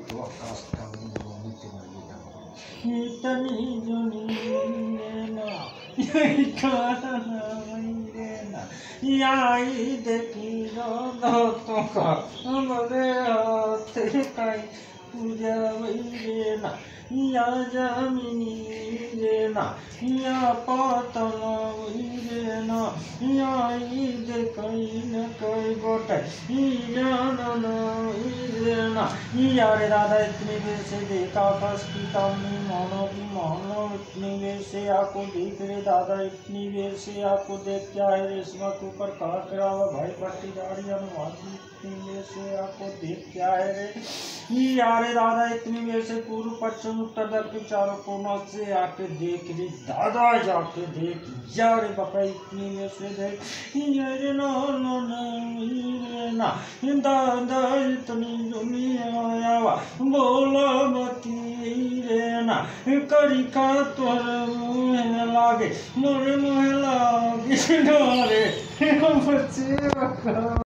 तो आकाश का इतनी जुनी ना यही खाना वही ना यही देखी दो तो का हमारे हाथ का पूजा वही ना या जमीनी रे ना या पातल वही ना या ईद कहीं न कहीं गोटे ना यारे दादा इतनी देर से देखा आकाश की तामनी मानो इतनी देर से आपको देख रे दादा इतनी देर से आपको देख क्या है रेशमा के ऊपर कहा करा हुआ भाई पट्टीदारी अनुवादी इतनी देर से आपको देख क्या है रे यारे दादा इतनी देर से पूर्व पश्चिम उत्तर दक्षिण चारों कोनों से आके देख रे दादा जाके देख यारे बापा इतनी देर से देख यारे ना दादा इतनी दुनिया बोला बती रे ना करी का तोर मुँह लागे मोर मुँह लागे रे बच्चे